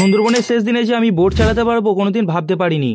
সুন্দরবনের শেষ দিনে যে আমি বোট চালাতে পারবো কোনোদিন ভাবতে পারিনি।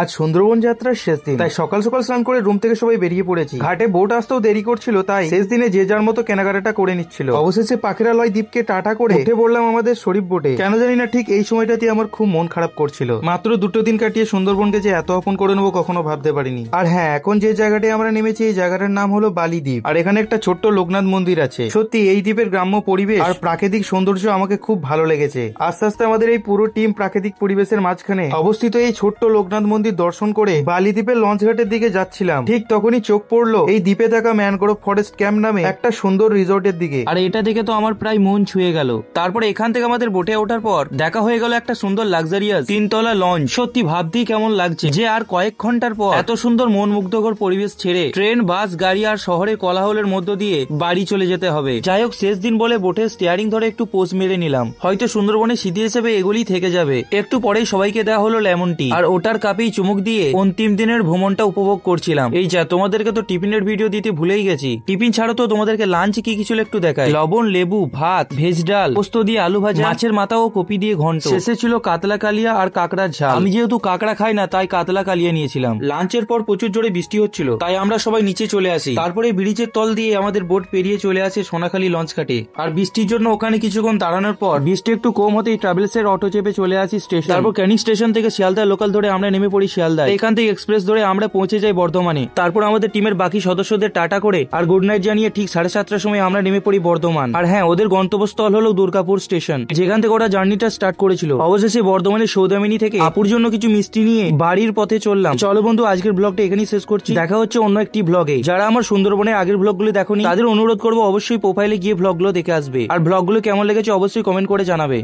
আজ সুন্দরবন যাত্রার শেষ দিন, তাই সকাল সকাল স্নান করে রুম থেকে সবাই বেরিয়ে পড়েছি। ঘাটে বোট আসতেও দেরি করছিল, তাই শেষ দিনে যে যার মতো কেনাকাটা করে নিচ্ছিল। অবশেষে পাখিরালয় দ্বীপকে টাটা করে উঠে পড়লাম আমাদের শরীফ বোটে। কেন জানি না ঠিক এই সময়টাতে আমার খুব মন খারাপ করছিল। মাত্র 2 দিন কাটিয়ে সুন্দরবনকে যে এত আপন করে নেবো কখনো ভাবতে পারিনি। আর হ্যাঁ, এখন যে জায়গাটায় আমরা নেমেছি এই জায়গাটার নাম হলো বালি দ্বীপ। আর এখানে একটা ছোট্ট লোকনাথ মন্দির আছে। সত্যি এই দ্বীপের গ্রাম্য পরিবেশ আর প্রাকৃতিক সৌন্দর্য আমাকে খুব ভালো লেগেছে। আস্তে আস্তে আমাদের এই পুরো টিম প্রাকৃতিক পরিবেশের মাঝখানে অবস্থিত এই ছোট্ট লোকনাথ মন্দির দর্শন করে বালি দ্বীপের লঞ্চ ঘাটের দিকে যাচ্ছিলাম। ঠিক তখনই চোখ পড়লো এই দ্বীপে থাকা ম্যানগ্রোভ ফরেস্ট ক্যাম্প নামে একটা সুন্দর রিসোর্টের দিকে। আর এটা দেখে তো আমার প্রায় মন ছুঁয়ে গেল। তারপরে এখান থেকে আমাদের বোটে ওঠার পর দেখা হয়ে গেল একটা সুন্দর লাক্সারিয়াস 3 তলা লঞ্চ। সত্যি ভাবতেই কেমন লাগছে যে আর কয়েক ঘন্টার পর এত সুন্দর মন মুগ্ধকর পরিবেশ ছেড়ে ট্রেন, বাস, গাড়ি আর শহরের কোলাহলের মধ্য দিয়ে বাড়ি চলে যেতে হবে। যাই হোক, শেষ দিন বলে বোটের স্টিয়ারিং ধরে একটু পোজ মেরে নিলাম। হয়তো সুন্দরবনের স্মৃতি হিসেবে এগুলি থেকে যাবে। একটু পরেই সবাইকে দেওয়া হলো লেমন টি, আর ওটার কাপেই চুমুক দিয়ে অন্তিম দিনের ভ্রমণটা উপভোগ করছিলাম। এই যা, তোমাদেরকে তো টিফিনের ভিডিও দিতে ভুলেই গেছি। টিফিন ছাড়া তো তোমাদেরকে লাঞ্চ কি কিছু একটু দেখায়। লবণ, লেবু, ভাত, ভেজ ডাল, পোস্ত দিয়ে আলু ভাজা, মাছের মাথা ও কপি দিয়ে ঘন্ট, শেষে ছিল কাতলা কালিয়া আর কাঁকড়ার ঝাল। আমি যেহেতু কাঁকড়া খাই না, তাই কাতলা কালিয়া নিয়েছিলাম। লাঞ্চের পর প্রচুর জোরে বৃষ্টি হচ্ছিল, তাই আমরা সবাই নিচে চলে আসি। তারপরে ব্রিজের তল দিয়ে আমাদের বোট পেরিয়ে চলে আসে সোনাখালী লঞ্চ ঘাটে। আর বৃষ্টির জন্য ওখানে কিছুক্ষণ দাঁড়ানোর পর বৃষ্টি একটু কম হতেই ট্রাভেলস এর অটো চেপে চলে আসি স্টেশন। তারপর ক্যানিং স্টেশন থেকে শিয়ালদা লোকাল ধরে আমরা নেমে পড়ি শিয়ালদা। এখান থেকে এক্সপ্রেস ধরে আমরা পৌঁছে যাই বর্ধমানে। তারপর আমাদের টিমের বাকি সদস্যদের টাটা করে আর গুড নাইট জানিয়ে ঠিক 7:30টার সময় আমরা নেমে পড়ি বর্ধমান। আর হ্যাঁ, ওদের গন্তব্যস্থল হলো দুর্গাপুর স্টেশন, যেখান থেকে ওরা জার্নিটা স্টার্ট করেছিল। অবশেষে বর্ধমানের সৌদামিনী থেকে আপুর জন্য কিছু মিষ্টি নিয়ে বাড়ির পথে চললাম। চলো বন্ধু, আজকের ব্লগটা এখানেই শেষ করছি। দেখা হচ্ছে অন্য একটি ব্লগে। যারা আমার সুন্দরবনের আগের ব্লগগুলো দেখোনি তাদের অনুরোধ করবো অবশ্যই প্রোফাইলে গিয়ে ব্লগগুলো দেখে আসবে। আর ব্লগগুলো কেমন লেগেছে অবশ্যই কমেন্ট করে জানাবে।